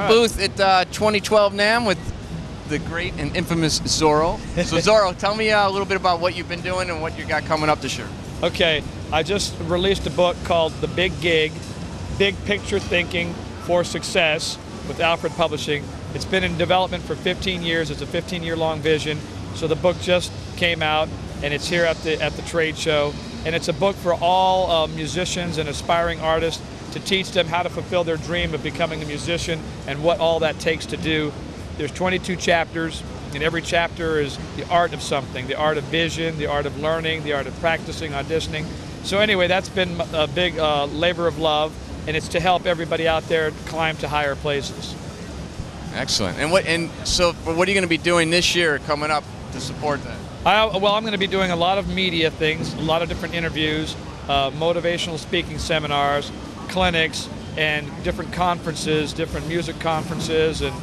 booth at 2012 NAMM with the great and infamous Zoro. So Zoro, tell me a little bit about what you've been doing and what you got coming up this year. Okay, I just released a book called The Big Gig, Big Picture Thinking for Success with Alfred Publishing. It's been in development for 15 years. It's a 15-year-long vision. So the book just came out, and it's here at the trade show. And it's a book for all musicians and aspiring artists to teach them how to fulfill their dream of becoming a musician and what all that takes to do. There's 22 chapters, and every chapter is the art of something, the art of vision, the art of learning, the art of practicing, auditioning. So anyway, that's been a big labor of love, and it's to help everybody out there climb to higher places. Excellent. And so what are you going to be doing this year coming up to support that? Well, I'm going to be doing a lot of media things, a lot of different interviews, motivational speaking seminars, clinics, and different conferences, different music conferences and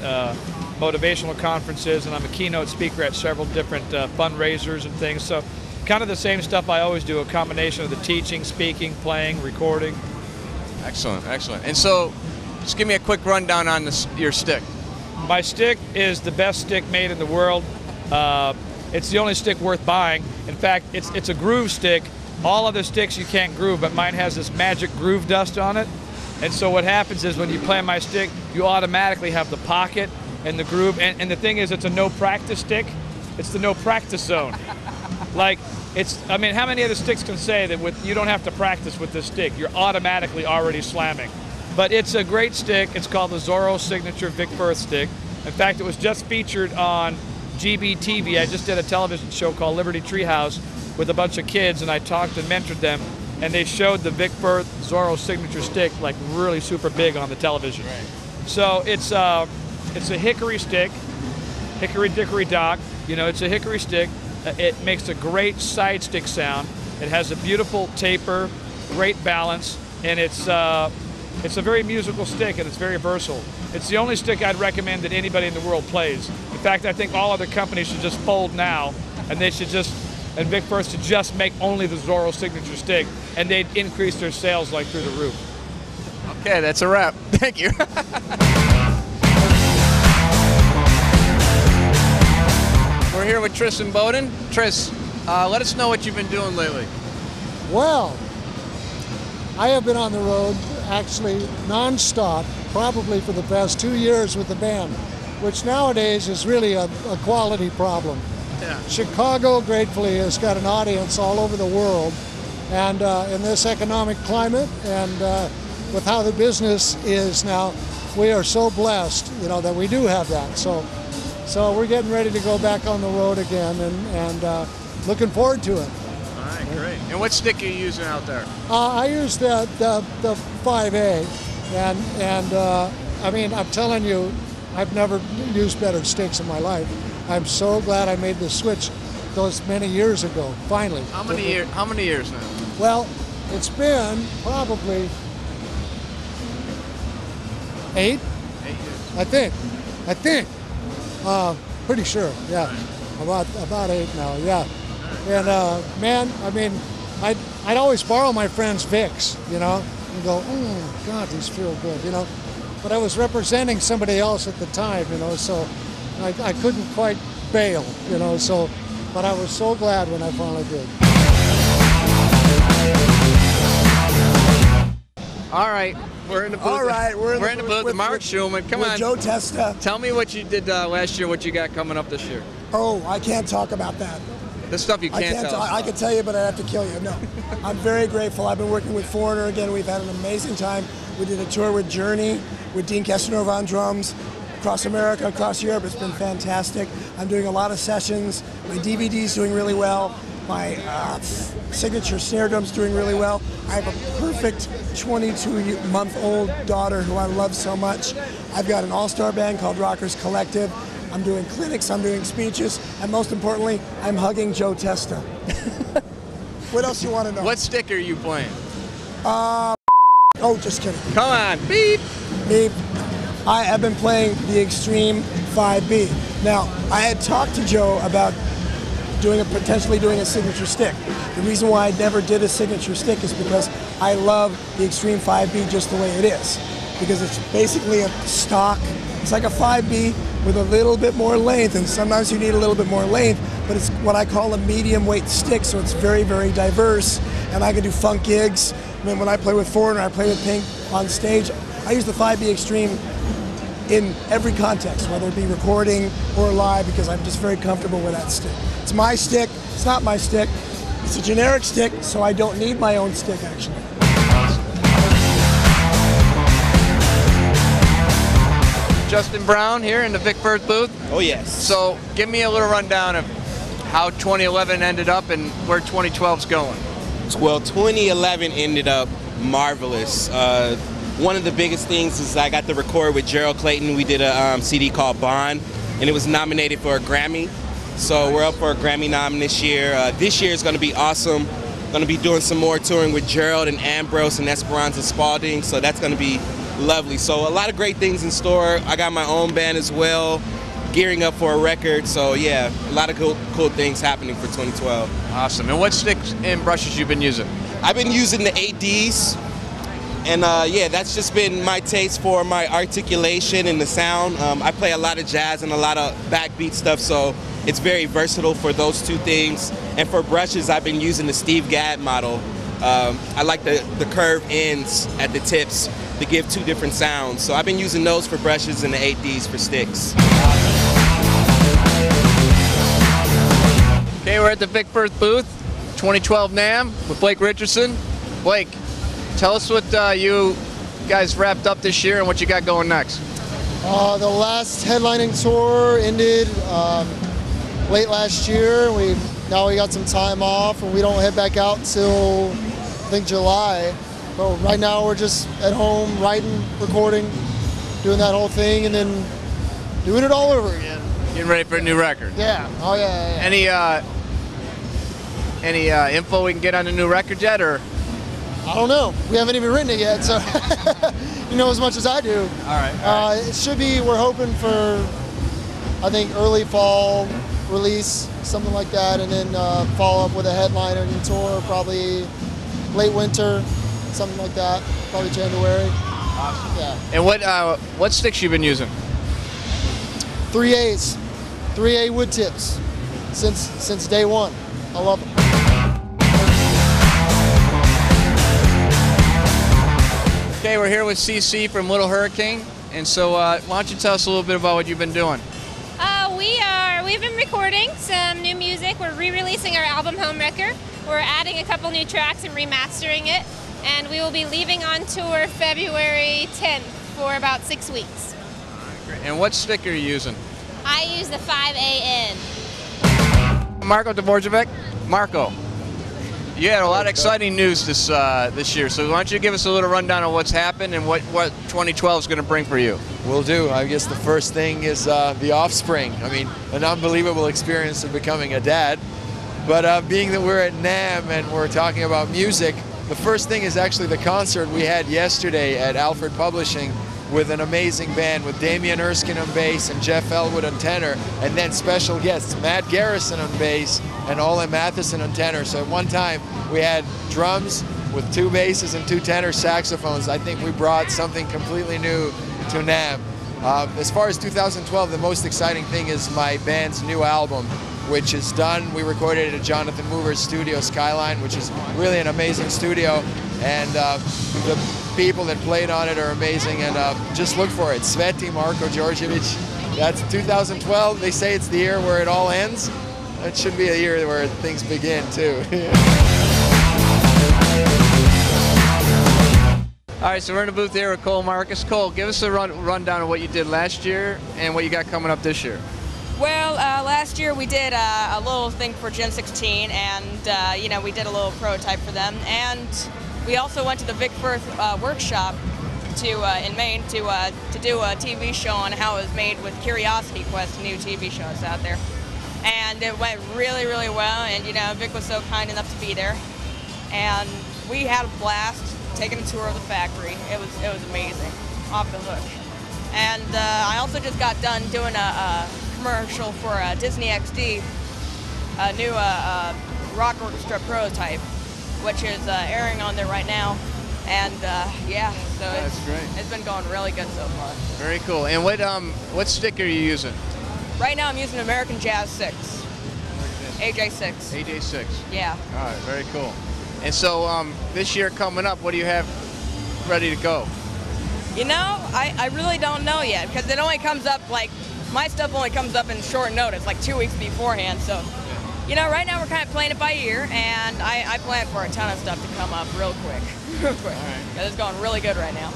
motivational conferences, and I'm a keynote speaker at several different fundraisers and things. So kind of the same stuff I always do, a combination of the teaching, speaking, playing, recording. Excellent, excellent. And so just give me a quick rundown on your stick. My stick is the best stick made in the world. It's the only stick worth buying. In fact, it's a groove stick. All other sticks you can't groove, but mine has this magic groove dust on it. And so what happens is when you play on my stick, you automatically have the pocket and the groove. And the thing is, it's a no practice stick. It's the no practice zone. Like, I mean, how many other sticks can say that you don't have to practice with this stick? You're automatically already slamming. But it's a great stick. It's called the Zoro Signature Vic Firth stick. In fact, it was just featured on GBTV. I just did a television show called Liberty Treehouse with a bunch of kids, and I talked and mentored them, and they showed the Vic Firth Zoro Signature stick like really super big on the television. Right. So it's a hickory stick, hickory dickory dock. You know, it's a hickory stick. It makes a great side stick sound. It has a beautiful taper, great balance, and it's a very musical stick, and it's very versatile. It's the only stick I'd recommend that anybody in the world plays. In fact, I think all other companies should just fold now, and and Vic Firth should just make only the Zoro Signature stick, and they'd increase their sales like through the roof. Okay, that's a wrap. Thank you. We're here with Tris Imboden. Tris, let us know what you've been doing lately. Well, I have been on the road actually non-stop, probably for the past 2 years with the band, which nowadays is really a quality problem. Yeah. Chicago, gratefully, has got an audience all over the world, and in this economic climate and with how the business is now, we are so blessed, you know, that we do have that. So we're getting ready to go back on the road again, and looking forward to it. All right, great. And what stick are you using out there? I use the 5A, and I mean, I'm telling you, I've never used better sticks in my life. I'm so glad I made the switch those many years ago, finally. How many years now? Well, it's been probably 8. 8 years. I think. Pretty sure, yeah. Right. About 8 now, yeah. And man, I mean, I'd always borrow my friends' Vicks, you know, and go, oh God, these feel good, you know. But I was representing somebody else at the time, you know, so I couldn't quite bail, you know, so, but I was so glad when I finally did. All right, we're in the booth. All right, we're in the booth with Mark Schulman. Come on. Joe Testa. Tell me what you did last year, what you got coming up this year. Oh, I can't talk about that. The stuff you can't tell us I can tell you, but I have to kill you. No, I'm very grateful. I've been working with Foreigner again. We've had an amazing time. We did a tour with Journey, with Dean Casanova on drums, across America, across Europe. It's been fantastic. I'm doing a lot of sessions. My DVD's doing really well. My signature snare drum's doing really well. I have a perfect 22-month-old daughter who I love so much. I've got an all-star band called Rockers Collective. I'm doing clinics, I'm doing speeches, and most importantly, I'm hugging Joe Testa. What else you want to know? What stick are you playing? Oh, just kidding. Come on, beep. Beep. I have been playing the Extreme 5B. Now, I had talked to Joe about potentially doing a signature stick. The reason why I never did a signature stick is because I love the Extreme 5B just the way it is. Because it's basically a stock It's like a 5B with a little bit more length, and sometimes you need a little bit more length, but it's what I call a medium weight stick, so it's very, very diverse, and I can do funk gigs. I mean, when I play with Foreigner, I play with Pink on stage, I use the 5B Extreme in every context, whether it be recording or live, because I'm just very comfortable with that stick. It's my stick, it's not my stick, it's a generic stick, so I don't need my own stick actually. Justin Brown here in the Vic Firth booth. Oh yes. So give me a little rundown of how 2011 ended up and where 2012's going. Well, 2011 ended up marvelous. One of the biggest things is I got to record with Gerald Clayton. We did a CD called Bond, and it was nominated for a Grammy. So we're up for a Grammy nom this year. This year is going to be awesome. Going to be doing some more touring with Gerald and Ambrose and Esperanza Spalding. So that's going to be lovely. So a lot of great things in store. I got my own band as well, gearing up for a record. So yeah, a lot of cool things happening for 2012. Awesome. And what sticks and brushes you've been using? I've been using the 8Ds. And yeah, that's just been my taste for my articulation and the sound. I play a lot of jazz and a lot of backbeat stuff, so it's very versatile for those two things. And for brushes, I've been using the Steve Gadd model. I like the curved ends at the tips to give two different sounds. So I've been using those for brushes and the 8Ds for sticks. Okay, we're at the Vic Firth booth, 2012 NAMM with Blake Richardson. Blake, tell us what you guys wrapped up this year and what you got going next. The last headlining tour ended late last year. Now we got some time off, and we don't head back out till I think July. But right now we're just at home writing, recording, doing that whole thing, and then doing it all over again. Getting ready for a new record. Yeah. Oh yeah. Any info we can get on the new record yet, or? I don't know. We haven't even written it yet, so you know as much as I do. All right. It should be, we're hoping for, I think, early fall release, something like that, and then follow up with a headliner and tour, probably late winter, something like that, probably January. Awesome. Yeah. And what sticks you been using? 3As, 3A wood tips, since day one. I love them. Okay, we're here with CC from Little Hurricane, and so why don't you tell us a little bit about what you've been doing? We've been recording some new music. We're re-releasing our album Homewrecker. We're adding a couple new tracks and remastering it, and we will be leaving on tour February 10th for about 6 weeks. Great. And what stick are you using? I use the 5AN. Marko Djordjevic. Marko, you had a lot of exciting news this year, so why don't you give us a little rundown of what's happened and what 2012 is going to bring for you? Will do. I guess the first thing is the offspring. I mean, an unbelievable experience of becoming a dad. But being that we're at NAMM and we're talking about music, the first thing is actually the concert we had yesterday at Alfred Publishing with an amazing band with Damian Erskine on bass and Jeff Elwood on tenor, and then special guests, Matt Garrison on bass and Ole Matheson on tenor. So at one time we had drums with 2 basses and 2 tenor saxophones. I think we brought something completely new to NAMM. As far as 2012, the most exciting thing is my band's new album, which is done. We recorded it at Jonathan Mover's studio, Skyline, which is really an amazing studio, and the people that played on it are amazing, and just look for it. Sveti, Marko Djordjevic. That's 2012. They say it's the year where it all ends. It should be a year where things begin too. All right, so we're in the booth here with Cole Marcus. Cole, give us a rundown of what you did last year and what you got coming up this year. Well, last year we did a little thing for Gen 16, and you know, we did a little prototype for them, and we also went to the Vic Firth workshop in Maine to do a TV show on how it was made with Curiosity Quest, new TV shows out there, and it went really, really well. And you know, Vic was so kind enough to be there, and we had a blast taking a tour of the factory. It was amazing, off the hook. And I also just got done doing a commercial for Disney XD, a new rock orchestra prototype, which is airing on there right now. And yeah, so That's great. it's been going really good so far. Very cool. And what stick are you using? Right now I'm using American Jazz 6. AJ6. AJ6. Yeah. All right, very cool. And so this year coming up, what do you have ready to go? You know, I really don't know yet because it only comes up like, my stuff only comes up in short notice, like 2 weeks beforehand. So, you know, right now we're kind of playing it by ear, and I plan for a ton of stuff to come up real quick. Real quick. All right. 'Cause it's going really good right now.